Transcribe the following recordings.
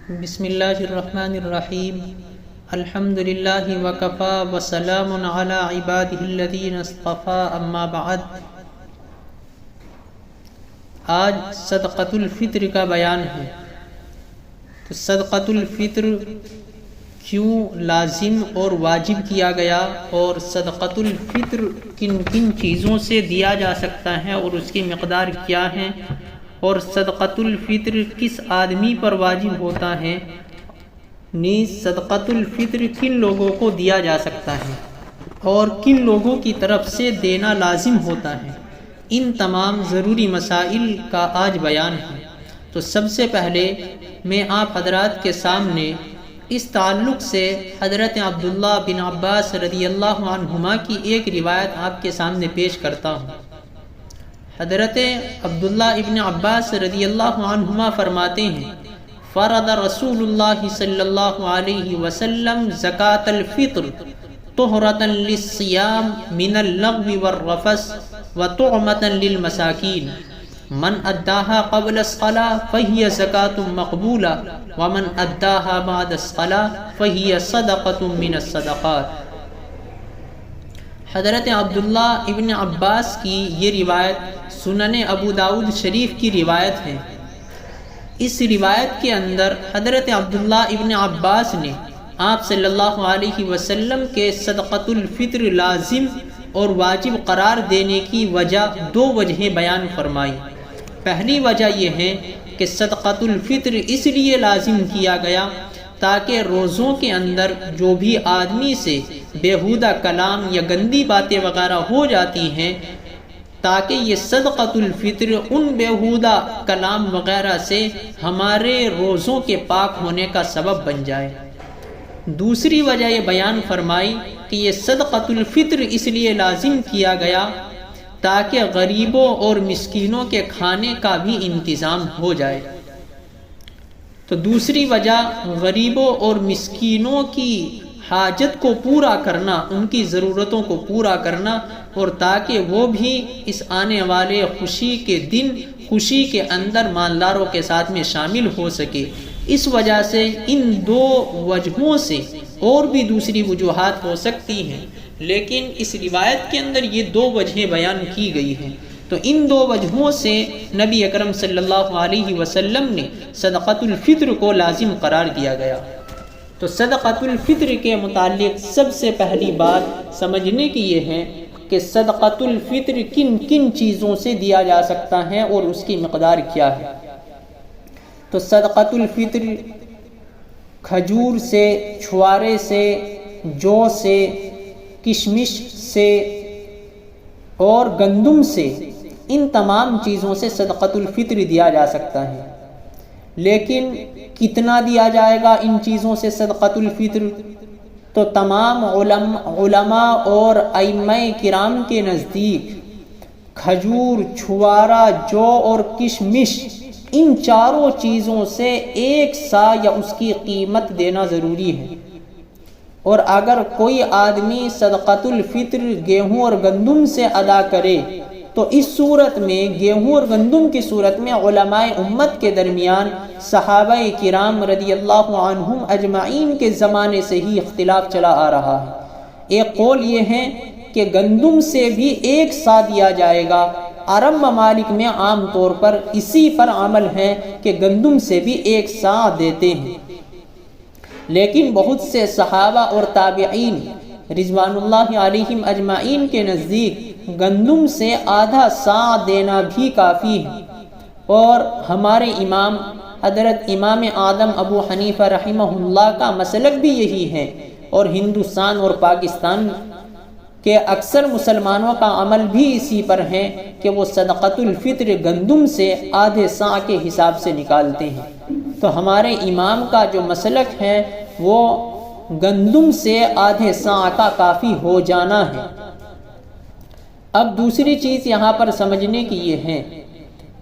بسم اللہ الرحمن الرحیم الحمد للہ وکفا وسلام علی عبادہ الذین اصطفی اما بعد۔ آج صدقۃ الفطر کا بیان ہے۔ تو صدقۃ الفطر کیوں لازم اور واجب کیا گیا، اور صدقۃ الفطر کن کن چیزوں سے دیا جا سکتا ہے اور اس کی مقدار کیا ہے، اور صدقۃ الفطر کس آدمی پر واجب ہوتا ہے، نیز صدقۃ الفطر کن لوگوں کو دیا جا سکتا ہے اور کن لوگوں کی طرف سے دینا لازم ہوتا ہے، ان تمام ضروری مسائل کا آج بیان ہے۔ تو سب سے پہلے میں آپ حضرات کے سامنے اس تعلق سے حضرت عبداللہ بن عباس رضی اللہ عنہما کی ایک روایت آپ کے سامنے پیش کرتا ہوں۔ حضرت عبداللہ ابن عباس رضی اللہ عنہما فرماتے ہیں، فرض رسول اللہ صلی اللہ علیہ وسلم زکاۃ الفطر طہرۃ للصیام من اللغو والرفث وطعمۃ للمساکین، من اداها قبل الصلاة فهي زکاۃ مقبولہ ومن اداها بعد الصلاة فهي صدقۃ من الصدقات۔ حضرت عبداللہ ابن عباس کی یہ روایت سنن ابو داؤد شریف کی روایت ہے۔ اس روایت کے اندر حضرت عبداللہ ابن عباس نے آپ صلی اللہ علیہ وسلم کے صدقۃ الفطر لازم اور واجب قرار دینے کی دو وجہیں بیان فرمائی۔ پہلی وجہ یہ ہے کہ صدقۃ الفطر اس لیے لازم کیا گیا تاکہ روزوں کے اندر جو بھی آدمی سے بیہودہ کلام یا گندی باتیں وغیرہ ہو جاتی ہیں، تاکہ یہ صدقۃ الفطر ان بیہودہ کلام وغیرہ سے ہمارے روزوں کے پاک ہونے کا سبب بن جائے۔ دوسری وجہ یہ بیان فرمائی کہ یہ صدقۃ الفطر اس لیے لازم کیا گیا تاکہ غریبوں اور مسکینوں کے کھانے کا بھی انتظام ہو جائے۔ تو دوسری وجہ غریبوں اور مسکینوں کی حاجت کو پورا کرنا، ان کی ضرورتوں کو پورا کرنا، اور تاکہ وہ بھی اس آنے والے خوشی کے دن خوشی کے اندر مالداروں کے ساتھ میں شامل ہو سکے۔ اس وجہ سے ان دو وجہوں سے اور بھی دوسری وجوہات ہو سکتی ہیں، لیکن اس روایت کے اندر یہ دو وجہیں بیان کی گئی ہیں۔ تو ان دو وجہوں سے نبی اکرم صلی اللہ علیہ وسلم نے صدقۃ الفطر کو لازم قرار دیا گیا۔ تو صدقۃ الفطر کے متعلق سب سے پہلی بات سمجھنے کی یہ ہے کہ صدقۃ الفطر کن کن چیزوں سے دیا جا سکتا ہے اور اس کی مقدار کیا ہے۔ تو صدقۃ الفطر کھجور سے، چھوارے سے، جو سے، کشمش سے اور گندم سے، ان تمام چیزوں سے صدقۃ الفطر دیا جا سکتا ہے۔ لیکن کتنا دیا جائے گا ان چیزوں سے صدقۃ الفطر؟ تو تمام علماء اور ائمہ کرام کے نزدیک کھجور، چھوارا، جو اور کشمش، ان چاروں چیزوں سے ایک سا یا اس کی قیمت دینا ضروری ہے۔ اور اگر کوئی آدمی صدقۃ الفطر گیہوں اور گندم سے ادا کرے تو اس صورت میں گیہوں اور گندم کی صورت میں علماء امت کے درمیان صحابہ کرام رضی اللہ عنہم اجمعین کے زمانے سے ہی اختلاف چلا آ رہا ہے۔ ایک قول یہ ہے کہ گندم سے بھی ایک سا دیا جائے گا۔ عرب ممالک میں عام طور پر اسی پر عمل ہے کہ گندم سے بھی ایک سا دیتے ہیں، لیکن بہت سے صحابہ اور تابعین رضوان اللہ علیہم اجمعین کے نزدیک گندم سے آدھا سا دینا بھی کافی ہے۔ اور ہمارے امام حضرت امام اعظم ابو حنیفہ رحمہ اللہ کا مسلک بھی یہی ہے، اور ہندوستان اور پاکستان کے اکثر مسلمانوں کا عمل بھی اسی پر ہے کہ وہ صدقۃ الفطر گندم سے آدھے سا کے حساب سے نکالتے ہیں۔ تو ہمارے امام کا جو مسلک ہے وہ گندم سے آدھے سا کا کافی ہو جانا ہے۔ اب دوسری چیز یہاں پر سمجھنے کی یہ ہے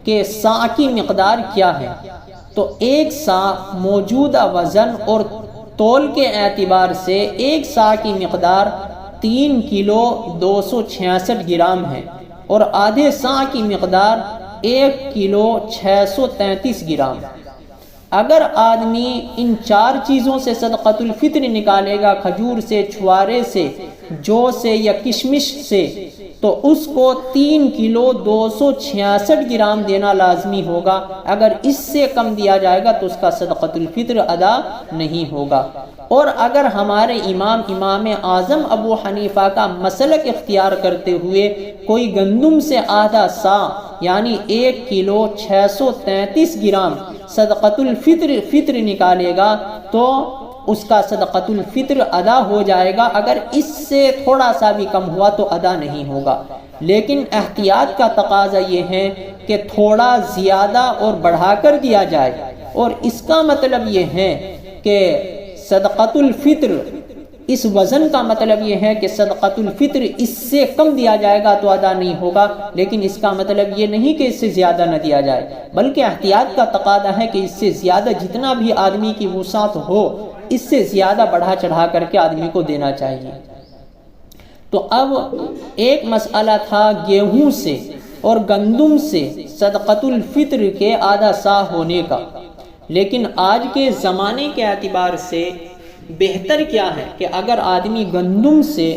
کہ سا کی مقدار کیا ہے۔ تو ایک سا موجودہ وزن اور تول کے اعتبار سے ایک سا کی مقدار 3 کلو 266 گرام ہے، اور آدھے سا کی مقدار 1 کلو 633 گرام۔ اگر آدمی ان 4 چیزوں سے صدقۃ الفطر نکالے گا، کھجور سے، چھوارے سے، جو سے یا کشمش سے، تو اس کو 3 کلو 266 گرام دینا لازمی ہوگا۔ اگر اس سے کم دیا جائے گا تو اس کا صدقۃ الفطر ادا نہیں ہوگا۔ اور اگر ہمارے امام اعظم ابو حنیفہ کا مسلک اختیار کرتے ہوئے کوئی گندم سے آدھا سا یعنی 1 کلو 633 گرام صدقۃ الفطر نکالے گا تو اس کا صدقۃ الفطر ادا ہو جائے گا۔ اگر اس سے تھوڑا سا بھی کم ہوا تو ادا نہیں ہوگا۔ لیکن احتیاط کا تقاضا یہ ہے کہ تھوڑا زیادہ اور بڑھا کر دیا جائے، اور اس کا مطلب یہ ہے کہ صدقۃ الفطر اس وزن کا مطلب یہ ہے کہ صدقۃ الفطر اس سے کم دیا جائے گا تو ادا نہیں ہوگا، لیکن اس کا مطلب یہ نہیں کہ اس سے زیادہ نہ دیا جائے، بلکہ احتیاط کا تقاضا ہے کہ اس سے زیادہ جتنا بھی آدمی کی وسعت ہو اس سے زیادہ بڑھا چڑھا کر کے آدمی کو دینا چاہیے۔ تو اب ایک مسئلہ تھا گیہوں سے اور گندم سے صدقۃ الفطر کے آدھا سا ہونے کا، لیکن آج کے زمانے کے اعتبار سے بہتر کیا ہے کہ اگر آدمی گندم سے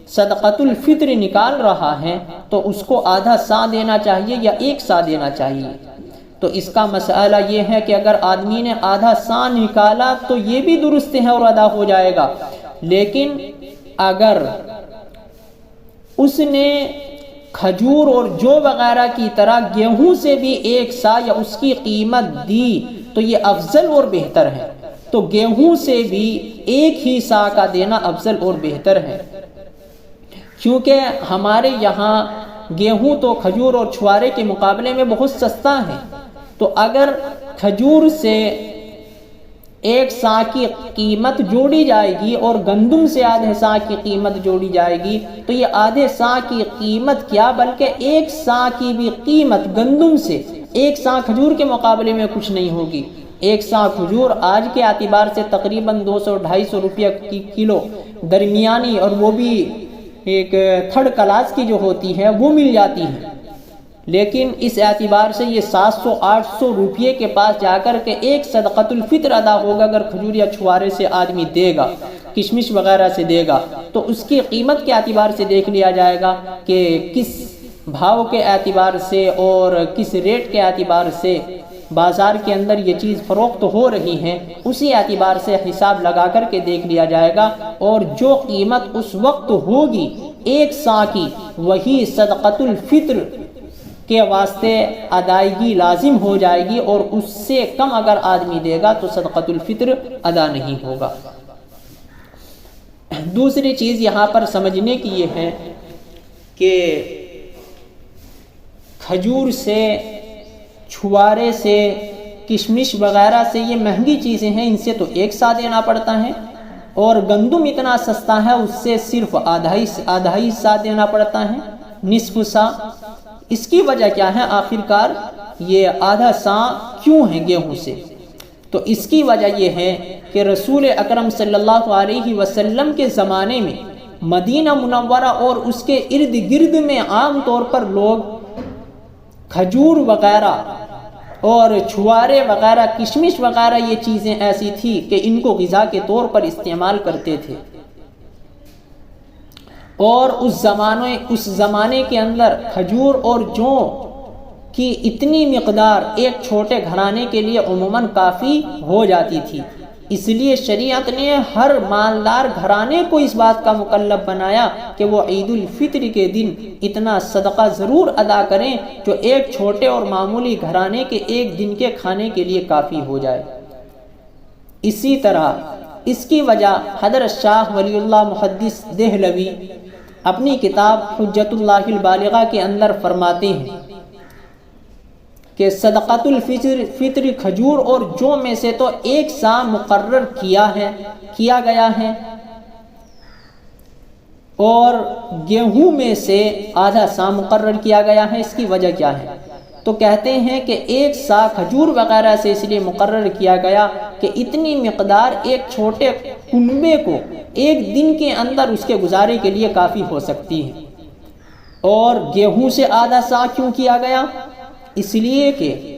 صدقۃ الفطر نکال رہا ہے تو اس کو آدھا سا دینا چاہیے یا 1 سا دینا چاہیے۔ تو اس کا مسئلہ یہ ہے کہ اگر آدمی نے آدھا سا نکالا تو یہ بھی درست ہے اور ادا ہو جائے گا، لیکن اگر اس نے کھجور اور جو وغیرہ کی طرح گیہوں سے بھی 1 سا یا اس کی قیمت دی تو یہ افضل اور بہتر ہے۔ تو گیہوں سے بھی 1 ہی سا کا دینا افضل اور بہتر ہے، کیونکہ ہمارے یہاں گیہوں تو کھجور اور چھوارے کے مقابلے میں بہت سستا ہے۔ تو اگر کھجور سے 1 سا کی قیمت جوڑی جائے گی اور گندم سے آدھے سا کی قیمت جوڑی جائے گی تو یہ آدھے سا کی قیمت کیا بلکہ 1 سا کی بھی قیمت گندم سے 1 سا کھجور کے مقابلے میں کچھ نہیں ہوگی۔ 1 سا کھجور آج کے اعتبار سے تقریباً 200-250 روپیہ کی کلو درمیانی، اور وہ بھی ایک 3rd کلاس کی جو ہوتی ہے وہ مل جاتی ہے، لیکن اس اعتبار سے یہ 700-800 روپیے کے پاس جا کر کے ایک صدقۃ الفطر ادا ہوگا اگر کھجور یا چھوارے سے آدمی دے گا، کشمش وغیرہ سے دے گا، تو اس کی قیمت کے اعتبار سے دیکھ لیا جائے گا کہ کس بھاؤ کے اعتبار سے اور کس ریٹ کے اعتبار سے بازار کے اندر یہ چیز فروخت ہو رہی ہے، اسی اعتبار سے حساب لگا کر کے دیکھ لیا جائے گا، اور جو قیمت اس وقت ہوگی 1 سا کی وہی صدقۃ الفطر کے واسطے ادائیگی لازم ہو جائے گی، اور اس سے کم اگر آدمی دے گا تو صدقۃ الفطر ادا نہیں ہوگا۔ دوسری چیز یہاں پر سمجھنے کی یہ ہے کہ کھجور سے، چھوارے سے، کشمش وغیرہ سے یہ مہنگی چیزیں ہیں، ان سے تو 1 سا دینا پڑتا ہے، اور گندم اتنا سستا ہے اس سے صرف آدھا ہی سا دینا پڑتا ہے، نصف سا۔ اس کی وجہ کیا ہے؟ آخرکار یہ آدھا سا کیوں ہے گیہوں سے؟ تو اس کی وجہ یہ ہے کہ رسول اکرم صلی اللہ علیہ وسلم کے زمانے میں مدینہ منورہ اور اس کے ارد گرد میں عام طور پر لوگ کھجور وغیرہ اور چھوارے وغیرہ، کشمش وغیرہ یہ چیزیں ایسی تھی کہ ان کو غذا کے طور پر استعمال کرتے تھے، اور اس زمانے کے اندر کھجور اور جو کی اتنی مقدار ایک چھوٹے گھرانے کے لیے عموماً کافی ہو جاتی تھی، اس لیے شریعت نے ہر مالدار گھرانے کو اس بات کا مکلف بنایا کہ وہ عید الفطر کے دن اتنا صدقہ ضرور ادا کریں جو ایک چھوٹے اور معمولی گھرانے کے 1 دن کے کھانے کے لیے کافی ہو جائے۔ اسی طرح اس کی وجہ حضرت شاہ ولی اللہ محدث دہلوی اپنی کتاب حجت اللہ البالغہ کے اندر فرماتے ہیں کہ صدقۃ الفطر کھجور اور جو میں سے تو 1 سا مقرر کیا گیا ہے، اور گیہوں میں سے آدھا سا مقرر کیا گیا ہے۔ اس کی وجہ کیا ہے؟ تو کہتے ہیں کہ 1 سا کھجور وغیرہ سے اس لیے مقرر کیا گیا کہ اتنی مقدار ایک چھوٹے کنبے کو 1 دن کے اندر اس کے گزارے کے لیے کافی ہو سکتی ہے۔ اور گیہوں سے آدھا سا کیوں کیا گیا؟ اس لیے کہ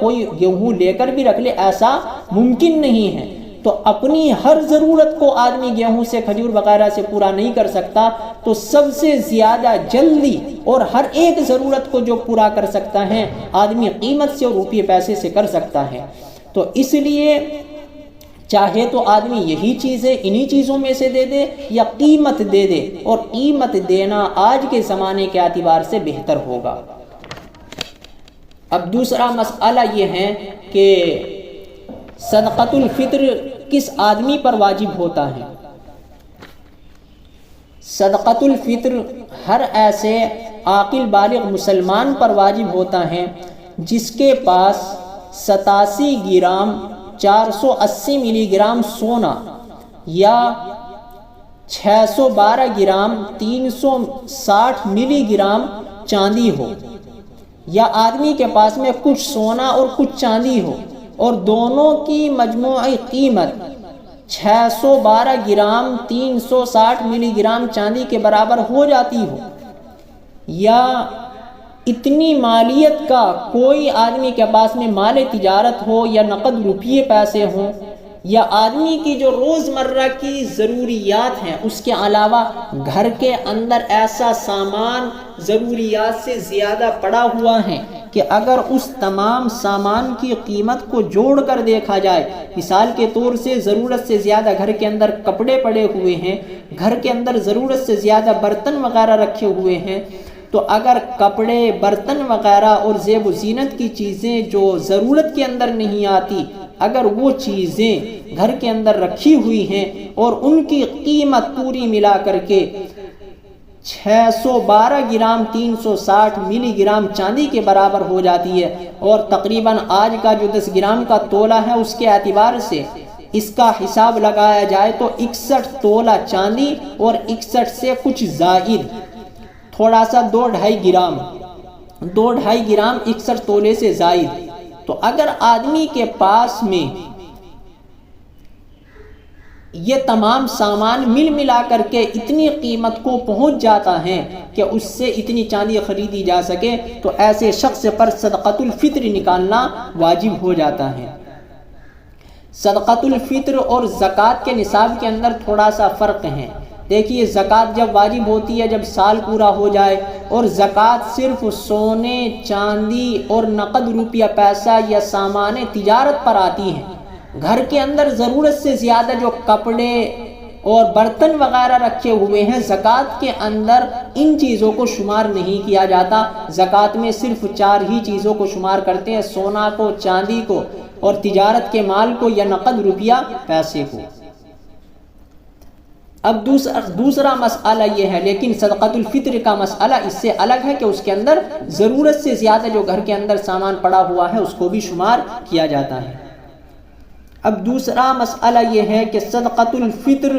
کوئی گیہوں لے کر بھی رکھ لے، ایسا ممکن نہیں ہے۔ تو اپنی ہر ضرورت کو آدمی گیہوں سے، کھجور وغیرہ سے پورا نہیں کر سکتا، تو سب سے زیادہ جلدی اور ہر ایک ضرورت کو جو پورا کر سکتا ہے آدمی قیمت سے اور روپے پیسے سے کر سکتا ہے۔ تو اس لیے چاہے تو آدمی یہی چیزیں انہی چیزوں میں سے دے دے یا قیمت دے دے، اور قیمت دینا آج کے زمانے کے اعتبار سے بہتر ہوگا۔ اب دوسرا مسئلہ یہ ہے کہ صدقۃ الفطر کس آدمی پر واجب ہوتا ہے؟ صدقۃ الفطر ہر ایسے عاقل بالغ مسلمان پر واجب ہوتا ہے جس کے پاس 87 گرام 480 ملی گرام سونا یا 612 گرام 360 ملی گرام چاندی ہو، یا آدمی کے پاس میں کچھ سونا اور کچھ چاندی ہو اور دونوں کی مجموعی قیمت 612 گرام 360 ملی گرام چاندی کے برابر ہو جاتی ہو، یا اتنی مالیت کا کوئی آدمی کے پاس میں مال تجارت ہو یا نقد روپیے پیسے ہوں، یا آدمی کی جو روزمرہ کی ضروریات ہیں اس کے علاوہ گھر کے اندر ایسا سامان ضروریات سے زیادہ پڑا ہوا ہے کہ اگر اس تمام سامان کی قیمت کو جوڑ کر دیکھا جائے، مثال کے طور سے ضرورت سے زیادہ گھر کے اندر کپڑے پڑے ہوئے ہیں، گھر کے اندر ضرورت سے زیادہ برتن وغیرہ رکھے ہوئے ہیں، تو اگر کپڑے، برتن وغیرہ اور زیب و زینت کی چیزیں جو ضرورت کے اندر نہیں آتی، اگر وہ چیزیں گھر کے اندر رکھی ہوئی ہیں اور ان کی قیمت پوری ملا کر کے 612 گرام 360 ملی گرام چاندی کے برابر ہو جاتی ہے، اور تقریباً آج کا جو 10 گرام کا تولہ ہے اس کے اعتبار سے اس کا حساب لگایا جائے تو 61 تولہ چاندی اور 61 سے کچھ زائد تھوڑا سا 2.5 گرام 61 تولے سے زائد، تو اگر آدمی کے پاس میں یہ تمام سامان ملا کر کے اتنی قیمت کو پہنچ جاتا ہے کہ اس سے اتنی چاندی خریدی جا سکے، تو ایسے شخص پر صدقۃ الفطر نکالنا واجب ہو جاتا ہے۔ صدقۃ الفطر اور زکوٰۃ کے نصاب کے اندر تھوڑا سا فرق ہے۔ دیکھیے، زکوٰۃ جب واجب ہوتی ہے جب سال پورا ہو جائے، اور زکوٰۃ صرف سونے، چاندی اور نقد روپیہ پیسہ یا سامان تجارت پر آتی ہے۔ گھر کے اندر ضرورت سے زیادہ جو کپڑے اور برتن وغیرہ رکھے ہوئے ہیں، زکوٰۃ کے اندر ان چیزوں کو شمار نہیں کیا جاتا۔ زکوٰۃ میں صرف 4 ہی چیزوں کو شمار کرتے ہیں، سونا کو، چاندی کو، اور تجارت کے مال کو یا نقد روپیہ پیسے کو۔ اب دوسرا مسئلہ یہ ہے، لیکن صدقۃ الفطر کا مسئلہ اس سے الگ ہے کہ اس کے اندر ضرورت سے زیادہ جو گھر کے اندر سامان پڑا ہوا ہے اس کو بھی شمار کیا جاتا ہے۔ اب دوسرا مسئلہ یہ ہے کہ صدقۃ الفطر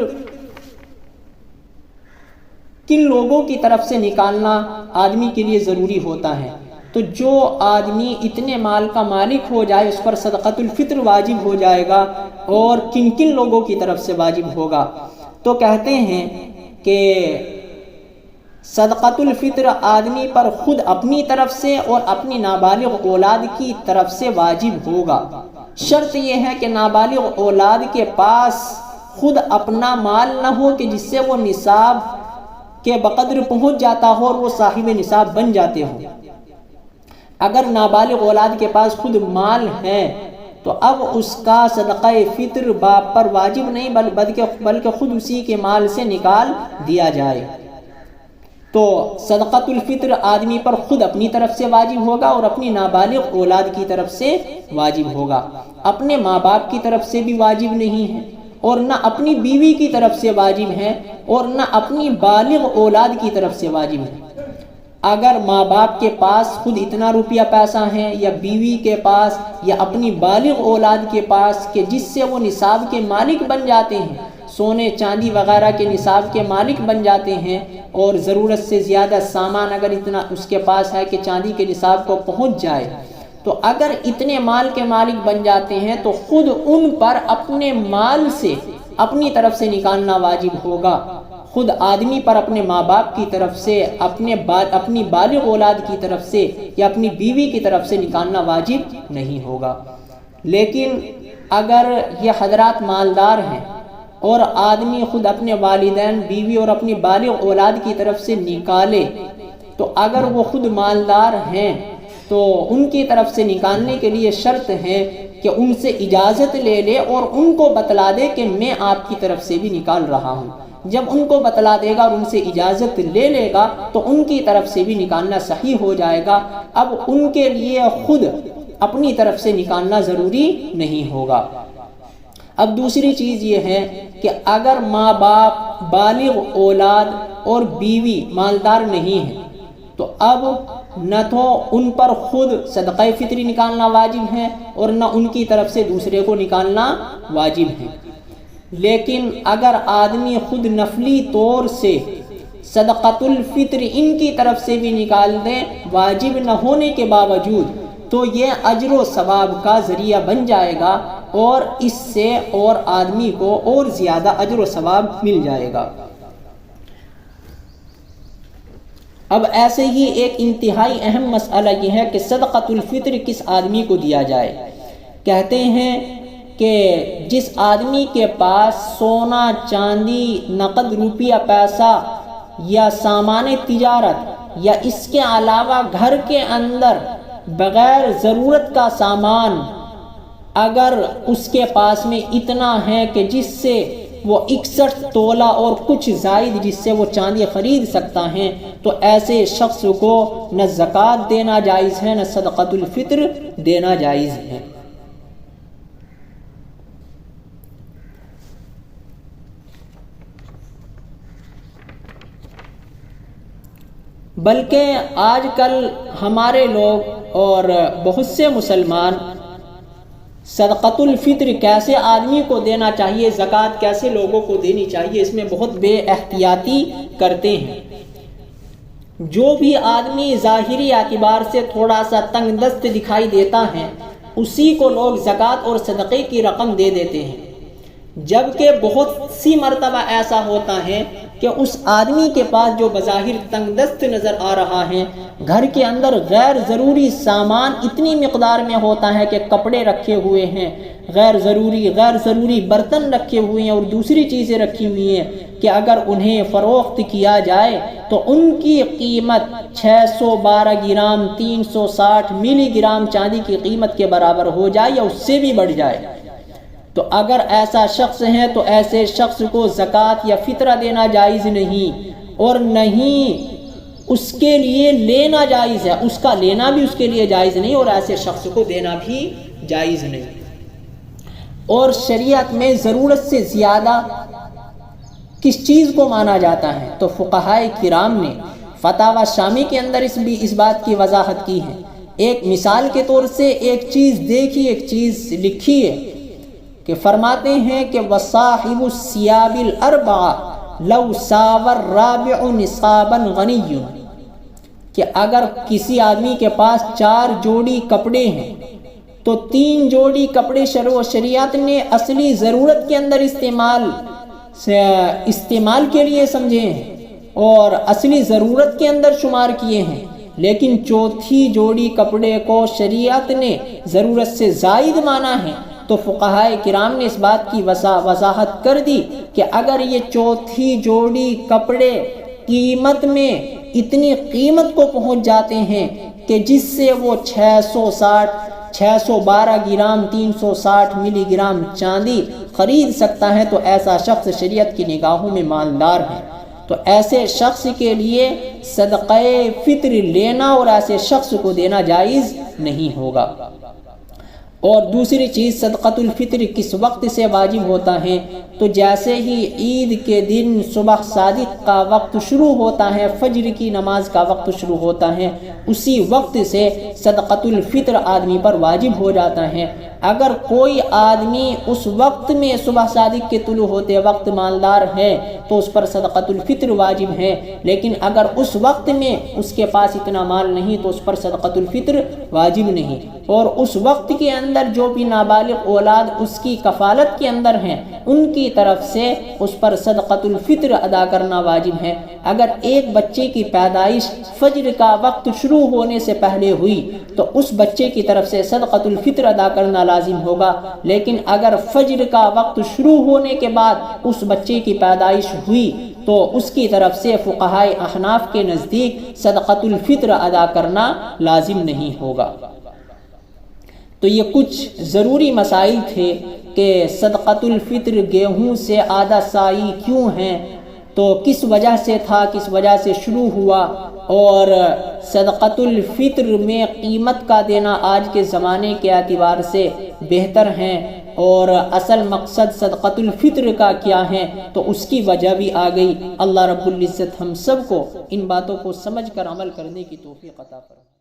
کن لوگوں کی طرف سے نکالنا آدمی کے لیے ضروری ہوتا ہے۔ تو جو آدمی اتنے مال کا مالک ہو جائے اس پر صدقۃ الفطر واجب ہو جائے گا، اور کن کن لوگوں کی طرف سے واجب ہوگا؟ تو کہتے ہیں کہ صدقۃ الفطر آدمی پر خود اپنی طرف سے اور اپنی نابالغ اولاد کی طرف سے واجب ہوگا۔ شرط یہ ہے کہ نابالغ اولاد کے پاس خود اپنا مال نہ ہو کہ جس سے وہ نصاب کے بقدر پہنچ جاتا ہو اور وہ صاحب نصاب بن جاتے ہوں۔ اگر نابالغ اولاد کے پاس خود مال ہے تو اب اس کا صدقہ فطر باپ پر واجب نہیں بلکہ خود اسی کے مال سے نکال دیا جائے۔ تو صدقۃ الفطر آدمی پر خود اپنی طرف سے واجب ہوگا اور اپنی نابالغ اولاد کی طرف سے واجب ہوگا۔ اپنے ماں باپ کی طرف سے بھی واجب نہیں ہے، اور نہ اپنی بیوی کی طرف سے واجب ہے، اور نہ اپنی بالغ اولاد کی طرف سے واجب ہے۔ اگر ماں باپ کے پاس خود اتنا روپیہ پیسہ ہے، یا بیوی کے پاس، یا اپنی بالغ اولاد کے پاس کہ جس سے وہ نصاب کے مالک بن جاتے ہیں، سونے چاندی وغیرہ کے نصاب کے مالک بن جاتے ہیں، اور ضرورت سے زیادہ سامان اگر اتنا اس کے پاس ہے کہ چاندی کے نصاب کو پہنچ جائے، تو اگر اتنے مال کے مالک بن جاتے ہیں تو خود ان پر اپنے مال سے اپنی طرف سے نکالنا واجب ہوگا۔ خود آدمی پر اپنے ماں باپ کی طرف سے، اپنی بالغ اولاد کی طرف سے یا اپنی بیوی کی طرف سے نکالنا واجب نہیں ہوگا۔ لیکن اگر یہ حضرات مالدار ہیں اور آدمی خود اپنے والدین، بیوی اور اپنی بالغ اولاد کی طرف سے نکالے، تو اگر وہ خود مالدار ہیں تو ان کی طرف سے نکالنے کے لیے شرط ہے کہ ان سے اجازت لے لے اور ان کو بتلا دے کہ میں آپ کی طرف سے بھی نکال رہا ہوں۔ جب ان کو بتلا دے گا اور ان سے اجازت لے لے گا تو ان کی طرف سے بھی نکالنا صحیح ہو جائے گا۔ اب ان کے لیے خود اپنی طرف سے نکالنا ضروری نہیں ہوگا۔ اب دوسری چیز یہ ہے کہ اگر ماں باپ، بالغ اولاد اور بیوی مالدار نہیں ہیں تو اب نہ تو ان پر خود صدقہ فطری نکالنا واجب ہے اور نہ ان کی طرف سے دوسرے کو نکالنا واجب ہے۔ لیکن اگر آدمی خود نفلی طور سے صدقۃ الفطر ان کی طرف سے بھی نکال دیں واجب نہ ہونے کے باوجود، تو یہ اجر و ثواب کا ذریعہ بن جائے گا اور اس سے اور آدمی کو اور زیادہ اجر و ثواب مل جائے گا۔ اب ایسے ہی ایک انتہائی اہم مسئلہ یہ ہے کہ صدقۃ الفطر کس آدمی کو دیا جائے۔ کہتے ہیں کہ جس آدمی کے پاس سونا، چاندی، نقد روپیہ پیسہ یا سامان تجارت یا اس کے علاوہ گھر کے اندر بغیر ضرورت کا سامان اگر اس کے پاس میں اتنا ہے کہ جس سے وہ 61 تولہ اور کچھ زائد جس سے وہ چاندی خرید سکتا ہے، تو ایسے شخص کو نہ زکوٰۃ دینا جائز ہے نہ صدقۃ الفطر دینا جائز ہے۔ بلکہ آج کل ہمارے لوگ اور بہت سے مسلمان صدقۃ الفطر کیسے آدمی کو دینا چاہیے، زکوٰۃ کیسے لوگوں کو دینی چاہیے، اس میں بہت بے احتیاطی کرتے ہیں۔ جو بھی آدمی ظاہری اعتبار سے تھوڑا سا تنگ دست دکھائی دیتا ہے اسی کو لوگ زکوٰۃ اور صدقے کی رقم دے دیتے ہیں، جبکہ بہت سی مرتبہ ایسا ہوتا ہے کہ اس آدمی کے پاس جو بظاہر تنگ دست نظر آ رہا ہے، گھر کے اندر غیر ضروری سامان اتنی مقدار میں ہوتا ہے کہ کپڑے رکھے ہوئے ہیں، غیر ضروری برتن رکھے ہوئے ہیں اور دوسری چیزیں رکھی ہوئی ہیں کہ اگر انہیں فروخت کیا جائے تو ان کی قیمت 612 گرام 360 ملی گرام چاندی کی قیمت کے برابر ہو جائے یا اس سے بھی بڑھ جائے، تو اگر ایسا شخص ہے تو ایسے شخص کو زکوٰۃ یا فطرہ دینا جائز نہیں، اور نہیں اس کے لیے لینا جائز ہے، اس کا لینا بھی اس کے لیے جائز نہیں اور ایسے شخص کو دینا بھی جائز نہیں۔ اور شریعت میں ضرورت سے زیادہ کس چیز کو مانا جاتا ہے؟ تو فقہائے کرام نے فتاوی شامی کے اندر اس بات کی وضاحت کی ہے۔ ایک مثال کے طور سے ایک چیز دیکھی، ایک چیز لکھی ہے کہ فرماتے ہیں کہ وصاحب الثياب الاربعہ لو ساور رابع نصابا غنی، کہ اگر کسی آدمی کے پاس 4 جوڑی کپڑے ہیں تو 3 جوڑی کپڑے شریعت نے اصلی ضرورت کے اندر استعمال کے لیے سمجھے ہیں اور اصلی ضرورت کے اندر شمار کیے ہیں، لیکن چوتھی جوڑی کپڑے کو شریعت نے ضرورت سے زائد مانا ہے۔ تو فقہائے کرام نے اس بات کی وضاحت کر دی کہ اگر یہ چوتھی جوڑی کپڑے قیمت میں اتنی قیمت کو پہنچ جاتے ہیں کہ جس سے وہ 612 گرام 360 ملی گرام چاندی خرید سکتا ہے تو ایسا شخص شریعت کی نگاہوں میں مالدار ہے، تو ایسے شخص کے لیے صدقہ فطر لینا اور ایسے شخص کو دینا جائز نہیں ہوگا۔ اور دوسری چیز صدقۃ الفطر کس وقت سے واجب ہوتا ہے؟ تو جیسے ہی عید کے دن صبح صادق کا وقت شروع ہوتا ہے، فجر کی نماز کا وقت شروع ہوتا ہے، اسی وقت سے صدقۃ الفطر آدمی پر واجب ہو جاتا ہے۔ اگر کوئی آدمی اس وقت میں صبح صادق کے طلوع ہوتے وقت مالدار ہے تو اس پر صدقۃ الفطر واجب ہے، لیکن اگر اس وقت میں اس کے پاس اتنا مال نہیں تو اس پر صدقۃ الفطر واجب نہیں۔ اور اس وقت کے اندر جو بھی نابالغ اولاد اس کی کفالت کے اندر ہیں ان کی طرف سے اس پر صدقۃ الفطر ادا کرنا واجب ہے۔ اگر ایک بچے کی پیدائش فجر کا وقت شروع ہونے سے پہلے ہوئی تو اس بچے کی طرف سے صدقۃ الفطر ادا کرنا لازم ہوگا، لیکن اگر فجر کا وقت شروع ہونے کے بعد اس بچے کی پیدائش ہوئی تو اس کی طرف سے فقہائے احناف کے نزدیک صدقۃ الفطر ادا کرنا لازم نہیں ہوگا۔ تو یہ کچھ ضروری مسائل تھے کہ صدقۃ الفطر گیہوں سے آدھا سائی کیوں ہیں، تو کس وجہ سے تھا، کس وجہ سے شروع ہوا، اور صدقۃ الفطر میں قیمت کا دینا آج کے زمانے کے اعتبار سے بہتر ہیں، اور اصل مقصد صدقۃ الفطر کا کیا ہے، تو اس کی وجہ بھی آ گئی۔ اللہ رب العزت ہم سب کو ان باتوں کو سمجھ کر عمل کرنے کی توفیق عطا فرمائے۔